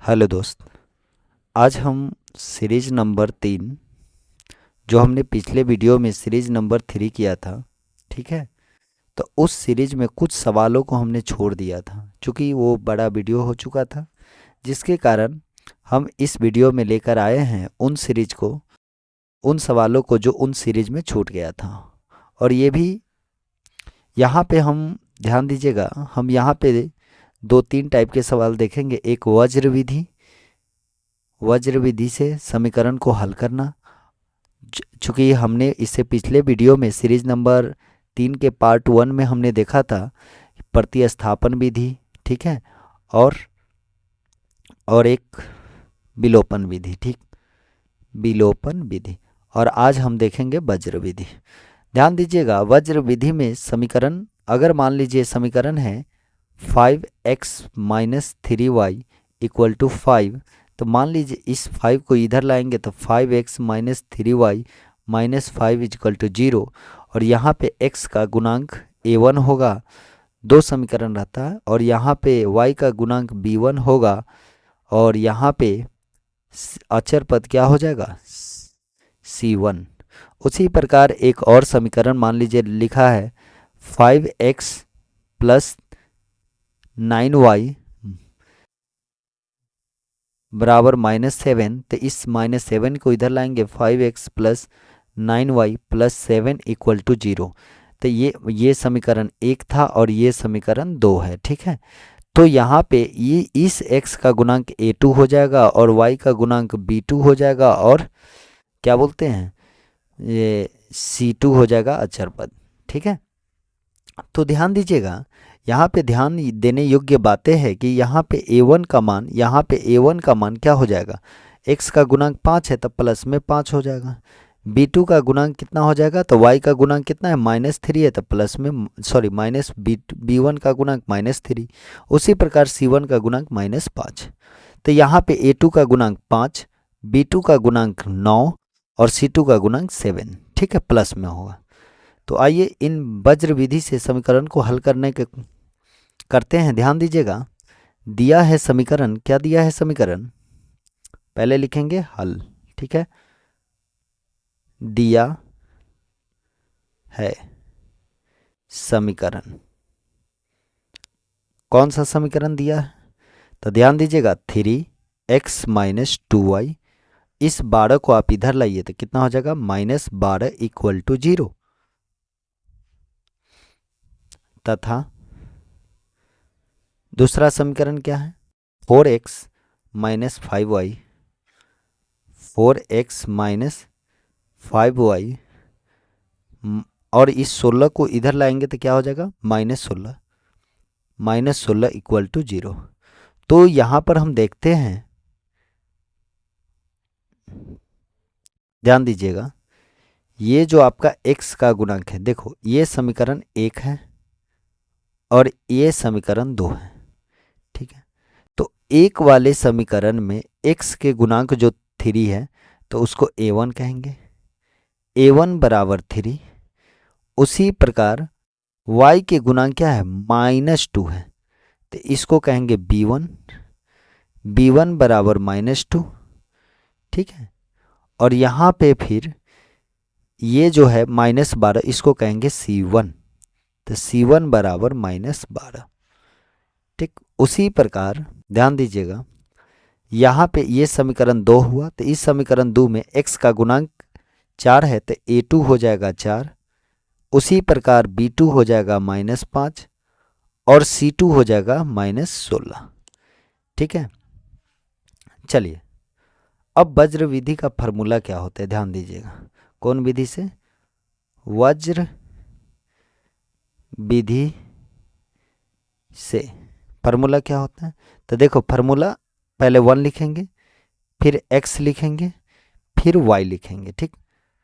Hello दोस्त। आज हम सीरीज नंबर 3 जो हमने पिछले वीडियो में सीरीज नंबर 3 किया था, ठीक है। तो उस सीरीज में कुछ सवालों को हमने छोड़ दिया था क्योंकि वो बड़ा वीडियो हो चुका था, जिसके कारण हम इस वीडियो में लेकर आए हैं उन सीरीज को, उन सवालों को जो उन सीरीज में छूट गया था। और ये भी यहाँ पे हम ध्यान दीजिएगा, हम यहाँ पे दो तीन टाइप के सवाल देखेंगे। एक वज्र विधि, वज्र विधि से समीकरण को हल करना, चूंकि हमने इससे पिछले वीडियो में सीरीज नंबर 3 के पार्ट 1 में हमने देखा था प्रतिस्थापन विधि, ठीक है। और एक विलोपन विधि, ठीक, विलोपन विधि। और आज हम देखेंगे वज्र विधि। ध्यान दीजिएगा, वज्र विधि में समीकरण, अगर मान लीजिए समीकरण है 5x minus 3y equal to 5, तो मान लीजिए इस 5 को इधर लाएंगे तो 5x minus 3y minus 5 equal to 0। और यहाँ पे x का गुणांक a1 होगा, दो समीकरण रहता है। और यहाँ पे y का गुणांक b1 होगा, और यहाँ पे अचर पद क्या हो जाएगा, c1। उसी प्रकार एक और समीकरण मान लीजिए लिखा है 5x प्लस 9y बराबर -7। तो इस -7 को इधर लाएंगे, 5x plus 9y plus 7 equal to 0। तो ये समीकरण 1 था और ये समीकरण 2 है, ठीक है। तो यहाँ पे ये इस x का गुणांक a2 हो जाएगा और y का गुणांक b2 हो जाएगा, और क्या बोलते हैं, ये c2 हो जाएगा अचर पद, ठीक है। तो ध्यान दीजिएगा, यहाँ पे ध्यान देने योग्य बातें हैं कि यहाँ पे a1 का मान, यहाँ पे a1 का मान क्या हो जाएगा, x का गुणांक 5 है तो प्लस में 5 हो जाएगा। b2 का गुणांक कितना हो जाएगा, तो y का गुणांक कितना है, -3 है तो प्लस में, सॉरी माइनस b1 का गुणांक -3। उसी प्रकार c1 का गुणांक -5। तो यहाँ पे a2 का गुणांक 5, b2 का गुणांक 9 और c2 का गुणांक 7, ठीक है, प्लस में होगा। तो आइए इन वज्र विधि से समीकरण को हल करते हैं। ध्यान दीजिएगा, दिया है समीकरण, क्या दिया है समीकरण, पहले लिखेंगे हल, ठीक है। दिया है समीकरण, कौन सा समीकरण दिया है, तो ध्यान दीजिएगा 3x माइनस 2y। इस 12 को आप इधर लाइए तो कितना हो जाएगा, -12 इक्वल टू 0। तथा दूसरा समीकरण क्या है, 4x minus 5y, 4x minus 5y, और इस 16 को इधर लाएंगे तो क्या हो जाएगा, -16 इक्वल टू 0। तो यहां पर हम देखते हैं, ध्यान दीजिएगा, ये जो आपका x का गुणांक है, देखो ये समीकरण 1 है और ये समीकरण 2 है, ठीक है। तो एक वाले समीकरण में x के गुणांक जो 3 है तो उसको a1 कहेंगे, a1 बराबर 3। उसी प्रकार y के गुणांक क्या है, -2 है, तो इसको कहेंगे b1, b1 बराबर -2, ठीक है। और यहाँ पे फिर ये जो है -12, इसको कहेंगे c1, तो c1 बराबर -12, ठीक। उसी प्रकार ध्यान दीजिएगा, यहाँ पे ये समीकरण 2 हुआ, तो इस समीकरण 2 में x का गुणांक 4 है तो a2 हो जाएगा 4। उसी प्रकार b2 हो जाएगा -5 और c2 हो जाएगा -16, ठीक है। चलिए, अब वज्र विधि का फॉर्मूला क्या होता है, ध्यान दीजिएगा, कौन विधि से, वज्र विधि से फार्मूला क्या होता है। तो देखो फार्मूला, पहले 1 लिखेंगे, फिर x लिखेंगे, फिर y लिखेंगे, ठीक।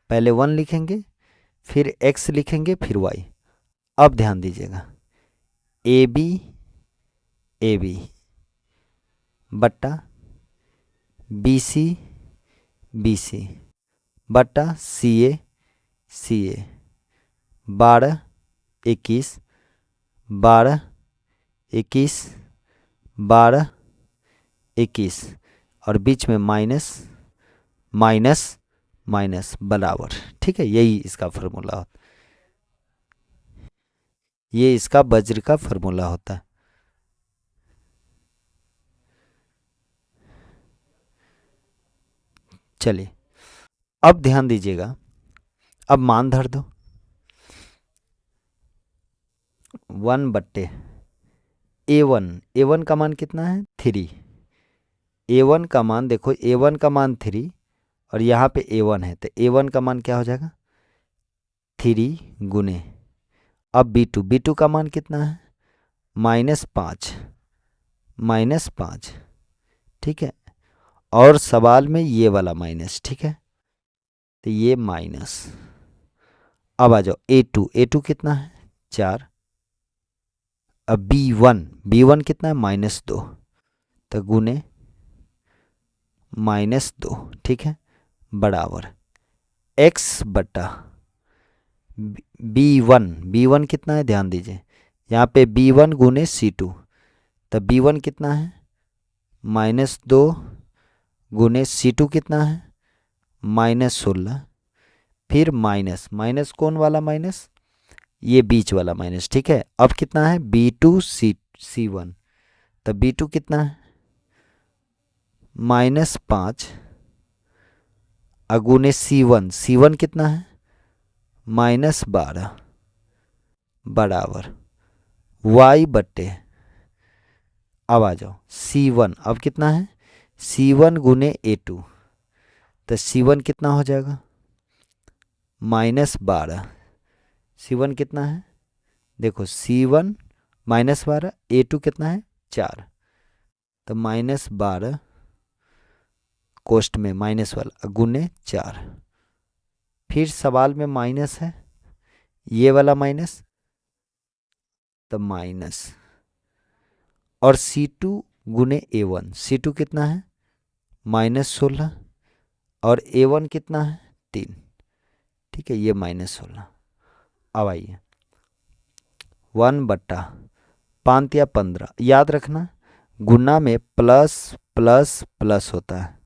पहले 1 लिखेंगे, फिर x लिखेंगे, फिर y। अब ध्यान दीजिएगा, ए बी बट्टा बी सी बट्टा सी ए 12 21 12 21 12 21 और बीच में माइनस माइनस माइनस बराबर। ठीक है, यही इसका फॉर्मूला होता है, ये इसका वज्र का फॉर्मूला होता है। चलिए अब ध्यान दीजिएगा, अब मान धर दो 1/A1। A1 का मान कितना है 3। A1 का मान देखो, A1 का मान 3 और यहाँ पे A1 है, तो A1 का मान क्या हो जाएगा 3 गुने, अब B2 का मान कितना है -5 -5। ठीक है, और सवाल में ये वाला माइनस। ठीक है, तो ये माइनस। अब आ जाओ A2 कितना है 4। अब B1 कितना है -2, तो गुने -2। ठीक है, बराबर x बटा B1 कितना है ध्यान दीजिए, यहाँ पे B1 गुने C2, तो B1 कितना है -2 गुने C2 कितना है -16, फिर माइनस माइनस कौन वाला माइनस, ये बीच वाला माइनस। ठीक है, अब कितना है B2C1, तो B2 कितना है -5 अगुने C1 कितना है -12 बराबर y बट्टे, अब आ जाओ C1, अब कितना है C1 गुने A2, तो C1 कितना हो जाएगा -12। C1 कितना है देखो C1 -12, A2 कितना है 4, तो -12 कोष्ट में माइनस वाला गुने 4, फिर सवाल में माइनस है ये वाला माइनस, तो माइनस और C2 गुने A1, C2 कितना है -16 और A1 कितना है 3। ठीक है, ये -16। अब आइए 1/5 याद रखना, गुना में प्लस प्लस प्लस होता है,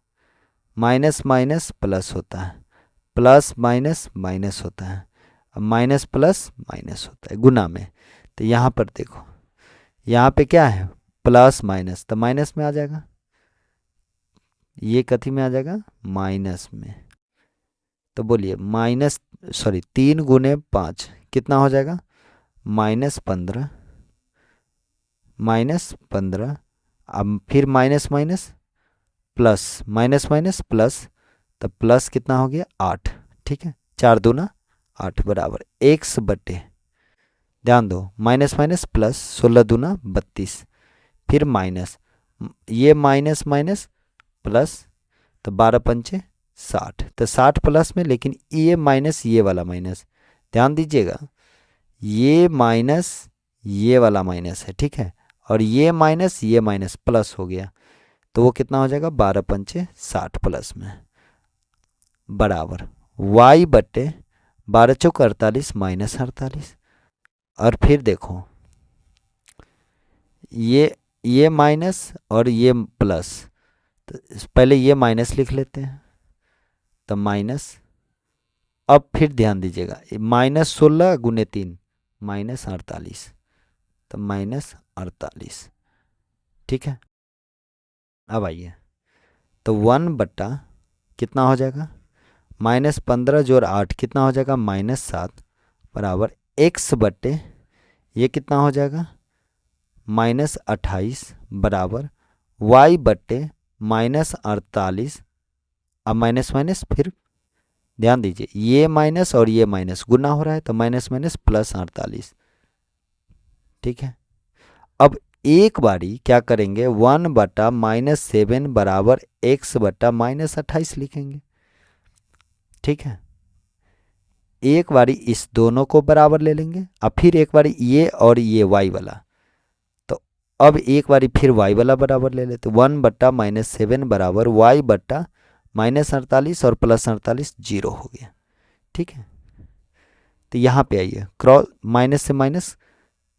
माइनस माइनस प्लस होता है, प्लस माइनस माइनस होता है, माइनस प्लस माइनस होता है गुना में। तो यहाँ पर देखो, यहाँ पे क्या है प्लस माइनस, तो माइनस में आ जाएगा, ये कथी में आ जाएगा माइनस में। तो बोलिए 3 गुने 5 कितना हो जाएगा -15 -15। अब फिर minus minus plus, minus minus plus, तो प्लस कितना हो गया 8। ठीक है, 4 दूना 8 बराबर x बटे, ध्यान दो माइनस माइनस प्लस, 16 दूना 32, फिर माइनस, ये माइनस माइनस प्लस, तो 12 पंचे 60, तो 60 प्लस में, लेकिन ये माइनस ये वाला माइनस, ध्यान दीजिएगा ये माइनस ये वाला माइनस है। ठीक है, और ये माइनस प्लस हो गया, तो वो कितना हो जाएगा 12 पंचे 60 प्लस में बराबर y बटे 12 चौक 48 -48। और फिर देखो ये माइनस और ये प्लस, तो पहले ये माइनस लिख लेते हैं, तो माइनस, अब फिर ध्यान दीजिएगा -16 गुने 3 -48, तो -48। ठीक है, अब आइए तो 1 कितना हो जाएगा -15 जोड़ 8 कितना हो जाएगा -7 बराबर x बटे, ये कितना हो जाएगा -28 बराबर y बटे -48। अब माइनस माइनस फिर ध्यान दीजिए, ये माइनस और ये माइनस गुना हो रहा है, तो माइनस माइनस प्लस 48। ठीक है, अब एक बारी क्या करेंगे 1/-7 बराबर x बटा -28 लिखेंगे। ठीक है, एक बारी इस दोनों को बराबर ले लेंगे, अब फिर एक बारी ये और ये y वाला, तो अब एक बारी फिर y वाला बराबर ले लेते, 1/-7 बराबर y बटा -48 और प्लस 48 0 हो गया। ठीक है, तो यहाँ पे आइए क्रॉस, माइनस से माइनस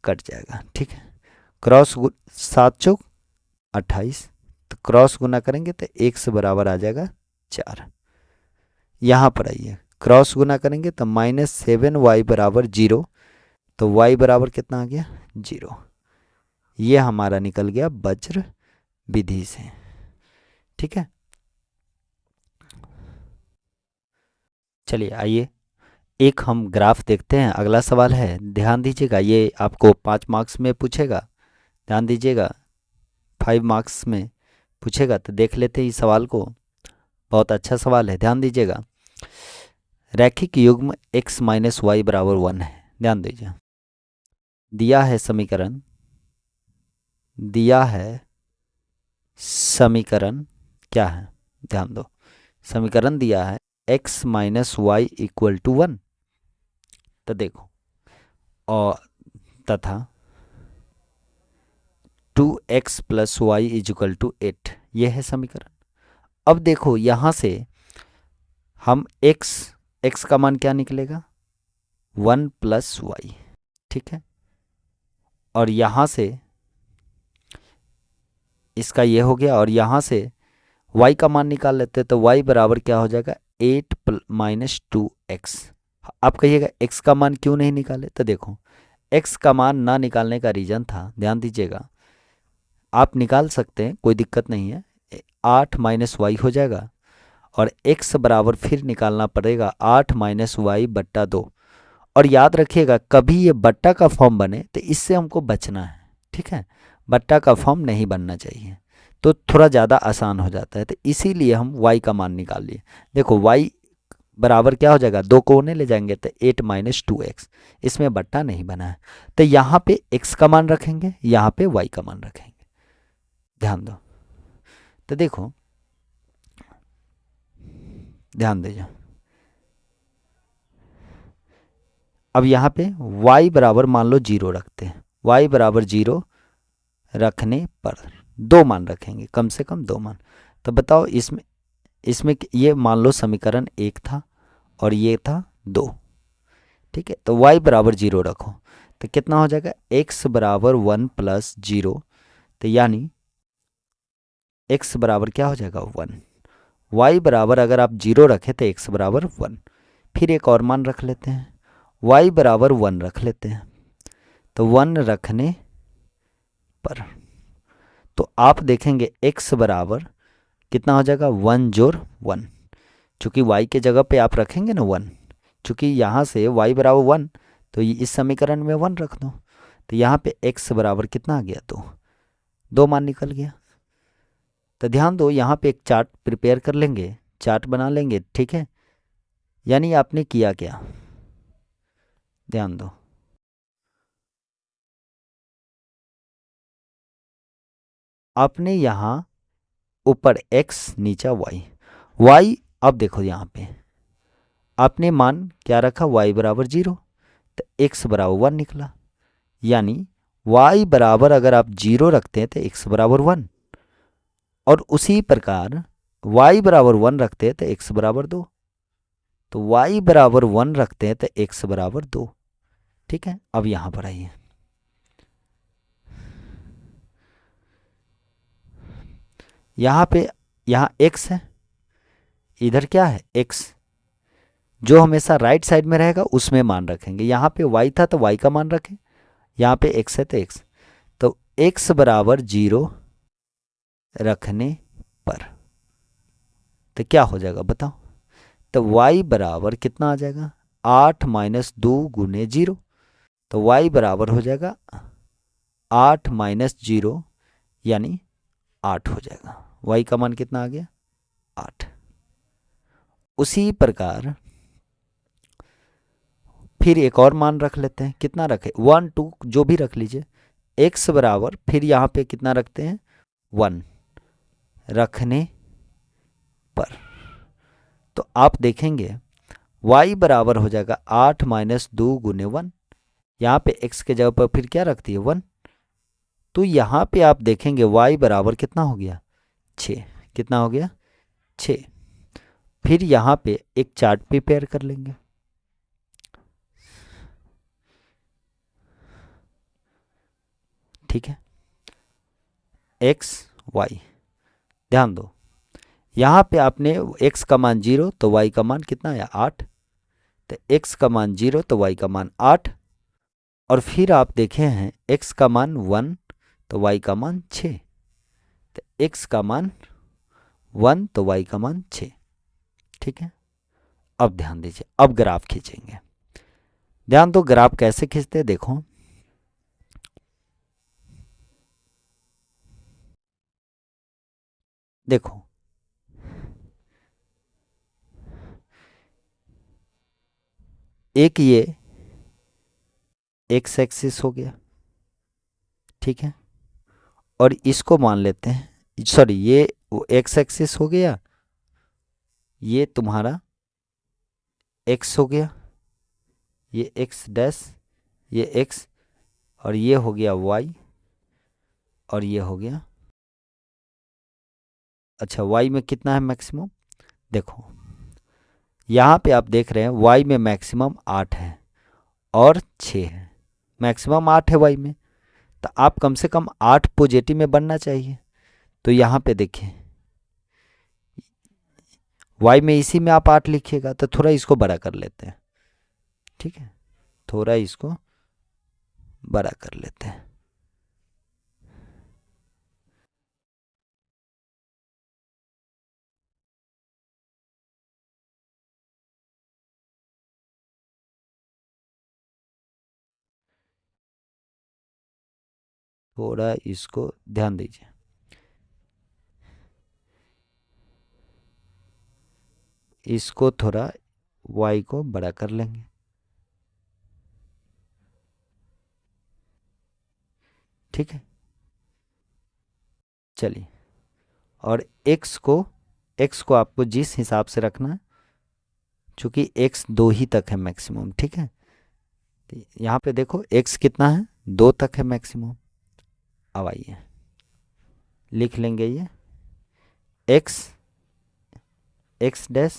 कट जाएगा। ठीक है, क्रॉस 7 चौक 28, तो क्रॉस गुना करेंगे तो x बराबर आ जाएगा 4। यहाँ पर आइए, क्रॉस गुना करेंगे तो -7y बराबर 0, तो y बराबर कितना आ गया 0। ये हमारा निकल गया वज्र विधि से। ठीक है, चलिए आइए एक हम ग्राफ देखते हैं। अगला सवाल है, ध्यान दीजिएगा, ये आपको 5 मार्क्स में पूछेगा। ध्यान दीजिएगा, 5 मार्क्स में पूछेगा, तो देख लेते हैं इस सवाल को। बहुत अच्छा सवाल है, ध्यान दीजिएगा। रैखिक युग्म x माइनस वाई बराबर 1 है। ध्यान दीजिए, दिया है समीकरण, दिया है समीकरण क्या है, ध्यान दो। समीकरण दिया है x minus y equal to 1, तो देखो, और तथा 2x plus Y is equal to 8, यह है समीकरण। अब देखो यहाँ से हम x का मान क्या निकलेगा 1 प्लस वाई, ठीक है। और यहाँ से इसका ये हो गया, और यहाँ से y का मान निकाल लेते हैं, तो y बराबर क्या हो जाएगा 8 माइनस 2x। आप कहिएगा x का मान क्यों नहीं निकाले, तो देखो x का मान ना निकालने का रीज़न था, ध्यान दीजिएगा, आप निकाल सकते हैं, कोई दिक्कत नहीं है। 8 माइनस वाई हो जाएगा, और x बराबर फिर निकालना पड़ेगा 8 माइनस वाई बट्टा 2। और याद रखिएगा, कभी ये बट्टा का फॉर्म बने तो इससे हमको बचना है, ठीक है। बट्टा का फॉर्म नहीं बनना चाहिए, तो थोड़ा ज़्यादा आसान हो जाता है, तो इसीलिए हम y का मान निकाल लिए। देखो y बराबर क्या हो जाएगा, 2 कोने ले जाएंगे तो 8 माइनस 2x, इसमें बट्टा नहीं बना है, तो यहाँ पे x का मान रखेंगे, यहाँ पे y का मान रखेंगे। ध्यान दो, तो देखो ध्यान दीजिए, अब यहाँ पे y बराबर मान लो 0 रखते हैं। y बराबर 0 रखने पर 2 मान रखेंगे, कम से कम 2 मान। तो बताओ इसमें इसमें ये मान लो समीकरण 1 था और ये था 2, ठीक है। तो y बराबर 0 रखो, तो कितना हो जाएगा x बराबर 1 प्लस 0, तो यानी x बराबर क्या हो जाएगा 1। y बराबर अगर आप 0 रखें तो x बराबर 1। फिर एक और मान रख लेते हैं, y बराबर 1 रख लेते हैं, तो 1 रखने पर तो आप देखेंगे x बराबर कितना हो जाएगा 1 जोड़ 1, चूँकि y के जगह पे आप रखेंगे ना 1, चूँकि यहाँ से y बराबर 1, तो ये इस समीकरण में 1 रख दो, तो यहाँ पे x बराबर कितना आ गया, तो 2 मान निकल गया। तो ध्यान दो, यहाँ पे एक चार्ट प्रिपेयर कर लेंगे, चार्ट बना लेंगे, ठीक है। यानी आपने किया क्या, ध्यान दो, आपने यहाँ ऊपर x नीचा y, अब देखो यहाँ पे आपने मान क्या रखा, y बराबर 0, तो x बराबर 1 निकला। यानी y बराबर अगर आप 0 रखते हैं तो x बराबर 1, और उसी प्रकार y बराबर 1 रखते हैं तो x बराबर 2, तो y बराबर 1 रखते हैं तो x बराबर 2, ठीक है। अब यहाँ पर आइए, यहाँ पे यहाँ x है, इधर क्या है x, जो हमेशा राइट साइड में रहेगा उसमें मान रखेंगे। यहाँ पे y था तो y का मान रखें, यहाँ पे x है तो x, तो x बराबर 0 रखने पर तो क्या हो जाएगा बताओ, तो y बराबर कितना आ जाएगा 8 माइनस 2 गुने 0, तो y बराबर हो जाएगा 8 माइनस 0 यानी 8 हो जाएगा। y का मान कितना आ गया 8। उसी प्रकार फिर एक और मान रख लेते हैं, कितना रखे 1 2 जो भी रख लीजिए, x बराबर फिर यहाँ पे कितना रखते हैं 1 रखने पर, तो आप देखेंगे y बराबर हो जाएगा 8 माइनस 2 गुने 1, यहाँ पे x के जगह पर फिर क्या रखती है 1, तो यहाँ पे आप देखेंगे y बराबर कितना हो गया 6, कितना हो गया 6। फिर यहाँ पे एक चार्ट प्रिपेयर कर लेंगे, ठीक है, x y, ध्यान दो, यहाँ पे आपने x का मान 0 तो y का मान कितना आया 8, तो x का मान 0 तो y का मान 8, और फिर आप देखे हैं x का मान 1 तो y का मान 6, तो x का मान 1 तो y का मान 6। ठीक है, अब ध्यान दीजिए, अब ग्राफ खींचेंगे। ध्यान दो ग्राफ कैसे खींचते हैं, देखो देखो एक ये एक्स एक्सिस हो गया, ठीक है, और इसको मान लेते हैं, सॉरी ये एक्स एक्सिस हो गया, ये तुम्हारा एक्स हो गया, ये एक्स डैश, ये एक्स, और ये हो गया वाई, और ये हो गया, अच्छा वाई में कितना है मैक्सिमम, देखो यहाँ पे आप देख रहे हैं वाई में मैक्सिमम 8 है और 6 है, मैक्सिमम 8 है वाई में, तो आप कम से कम 8 पॉजिटिव में बनना चाहिए। तो यहाँ पे देखिए वाई में इसी में आप 8 लिखिएगा, तो थोड़ा इसको बड़ा कर लेते हैं, ठीक है, थोड़ा इसको बड़ा कर लेते हैं। थोड़ा इसको ध्यान दीजिए, इसको थोड़ा वाई को बड़ा कर लेंगे, ठीक है, चलिए, और एक्स को आपको जिस हिसाब से रखना है, चूंकि एक्स 2 ही तक है मैक्सिमम, ठीक है, तो यहाँ पे देखो एक्स कितना है 2 तक है मैक्सिमम। अब आइए लिख लेंगे ये x, x dash,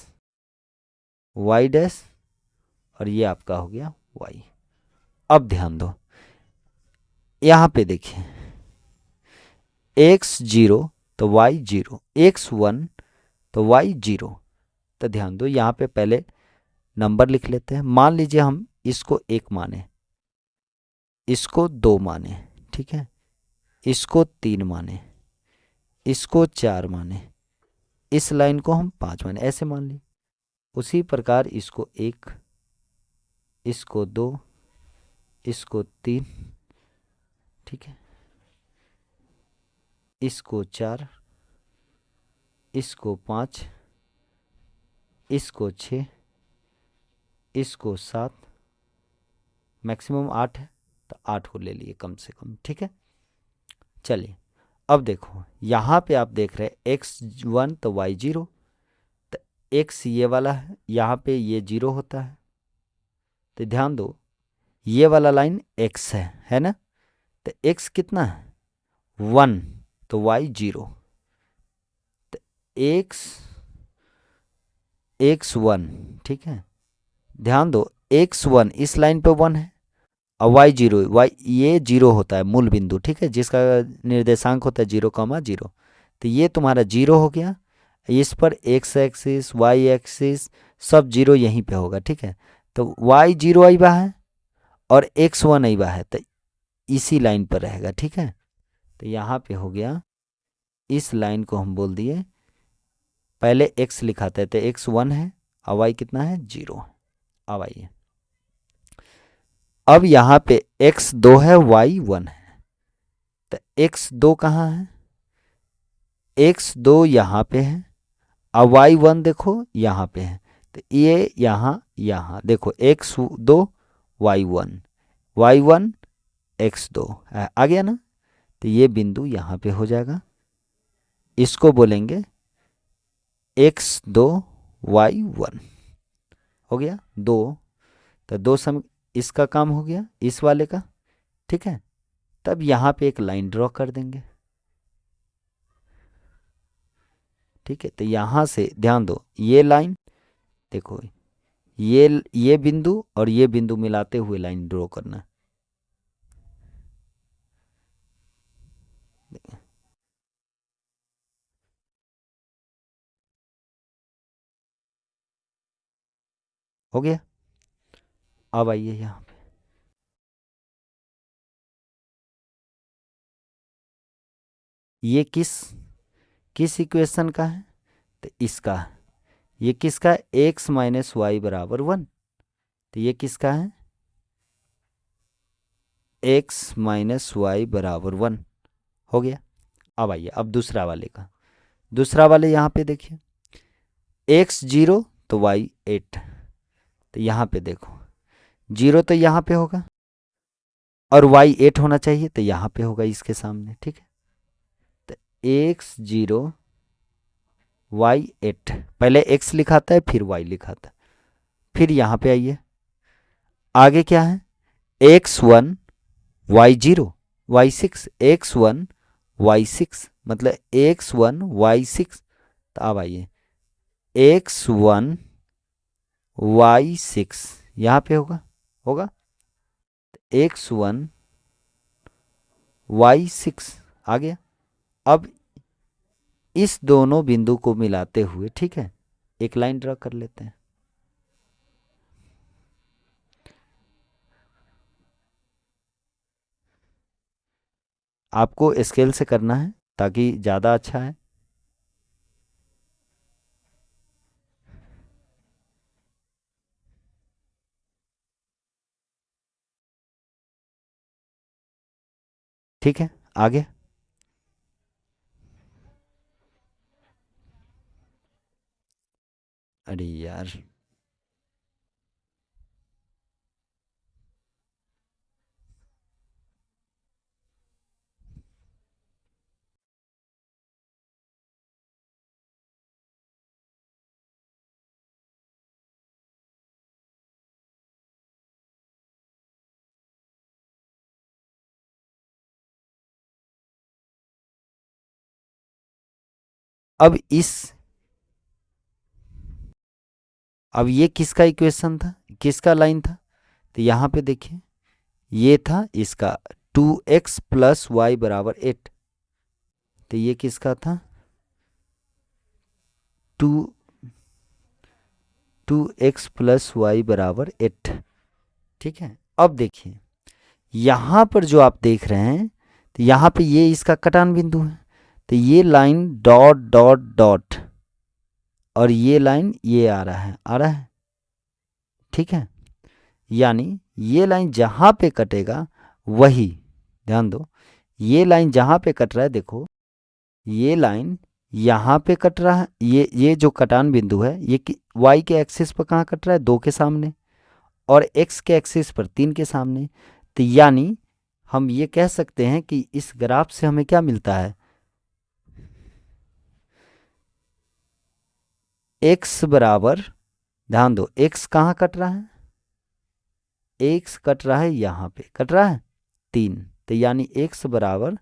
y dash, और ये आपका हो गया वाई। अब ध्यान दो यहाँ पे देखिए एक्स 0 तो वाई 0, एक्स 1 तो वाई 0, तो ध्यान दो यहाँ पे पहले नंबर लिख लेते हैं। मान लीजिए हम इसको 1 माने, इसको 2 माने, ठीक है, इसको 3 माने, इसको 4 माने, इस लाइन को हम 5 माने, ऐसे मान ली। उसी प्रकार इसको 1, इसको 2, इसको 3, ठीक है, इसको 4, इसको 5, इसको 6, इसको 7, मैक्सिमम 8 है तो 8 को ले लिए कम से कम, ठीक है। चलिए अब देखो यहाँ पे आप देख रहे हैं x1 तो y0, तो x ये वाला है, यहाँ पे ये 0 होता है, तो ध्यान दो ये वाला लाइन x है ना, तो x कितना है 1 तो y 0, तो x1, ठीक है, ध्यान दो x1 इस लाइन पे 1 है, और y0, ये 0 होता है मूल बिंदु, ठीक है, जिसका निर्देशांक होता है 0,0, तो ये तुम्हारा 0 हो गया, इस पर x एक्सिस y एक्सिस सब 0 यहीं पे होगा, ठीक है, तो y0 आई बा है और x1 आई बा है, तो इसी लाइन पर रहेगा, ठीक है, तो यहाँ पे हो गया, इस लाइन को हम बोल दिए, पहले x लिखाते हैं, तो x1 है और y कितना है 0। अब आइए अब यहाँ पे x2 है y1 है, तो x2 कहाँ है, x2 यहाँ पे है और y1 देखो यहाँ पे है, तो ये यहाँ देखो x2 y1, y1 x2 आ गया ना, तो ये बिंदु यहाँ पे हो जाएगा, इसको बोलेंगे x2 y1, हो गया 2, तो 2 सम इसका काम हो गया इस वाले का, ठीक है, तब यहाँ पे एक लाइन ड्रॉ कर देंगे, ठीक है, तो यहाँ से ध्यान दो ये लाइन देखो, ये बिंदु और ये बिंदु मिलाते हुए लाइन ड्रॉ करना, हो गया। अब आइए यहाँ पे, ये किस किस इक्वेशन का है, तो इसका है। ये किसका है, एक्स माइनस वाई बराबर 1। तो ये किसका है, एक्स माइनस वाई बराबर 1। हो गया। अब आइए अब दूसरा वाले का। दूसरा वाले यहाँ पे देखिए, एक्स 0 तो वाई 8। तो यहाँ पे देखो, 0 तो यहाँ पे होगा और वाई 8 होना चाहिए, तो यहाँ पे होगा इसके सामने। ठीक है, तो एक्स 0 वाई 8, पहले एक्स लिखाता है फिर वाई लिखाता है। फिर यहाँ पे आइए, आगे क्या है, x 1 y 0 y 6, x 1 y 6 मतलब एक्स 1 वाई 6। तो अब आइए, एक्स 1 वाई 6 यहाँ पे होगा, होगा एक्स 1 वाई 6 आ गया। अब इस दोनों बिंदु को मिलाते हुए, ठीक है, एक लाइन ड्रा कर लेते हैं। आपको स्केल से करना है ताकि ज़्यादा अच्छा है। ठीक है, आगे। अरे यार, अब इस अब ये किसका इक्वेशन था, किसका लाइन था, तो यहाँ पे देखिए, ये था इसका 2x प्लस वाई बराबर 8। तो ये किसका था, टू 2x प्लस वाई बराबर 8। ठीक है, अब देखिए यहाँ पर जो आप देख रहे हैं, तो यहाँ पे ये इसका कटान बिंदु है। तो ये लाइन डॉट डॉट डॉट और ये लाइन ये आ रहा है, आ रहा है। ठीक है, यानी ये लाइन जहाँ पे कटेगा वही, ध्यान दो, ये लाइन जहाँ पे कट रहा है, देखो ये लाइन यहाँ पे कट रहा है, ये जो कटान बिंदु है ये वाई के एक्सिस पर कहाँ कट रहा है, 2 के सामने, और एक्स के एक्सिस पर 3 के सामने। तो यानी हम ये कह सकते हैं कि इस ग्राफ से हमें क्या मिलता है, एक्स बराबर, ध्यान दो एक्स कहाँ कट रहा है, एक्स कट रहा है यहाँ पे, कट रहा है 3। तो यानी एक्स बराबर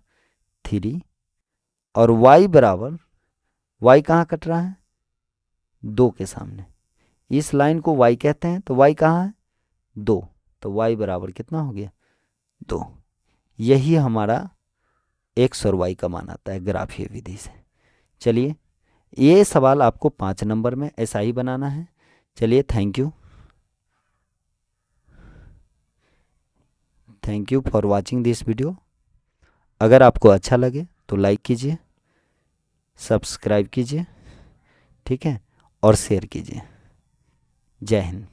3 और वाई बराबर, वाई कहाँ कट रहा है, 2 के सामने। इस लाइन को वाई कहते हैं, तो वाई कहाँ है, 2। तो वाई बराबर कितना हो गया, 2। यही हमारा एक्स और वाई का मान आता है ग्राफीय विधि से। चलिए, ये सवाल आपको 5 नंबर में ऐसा ही बनाना है। चलिए, thank you for watching this video. अगर आपको अच्छा लगे तो लाइक कीजिए, सब्सक्राइब कीजिए, ठीक है, और शेयर कीजिए। जय हिंद।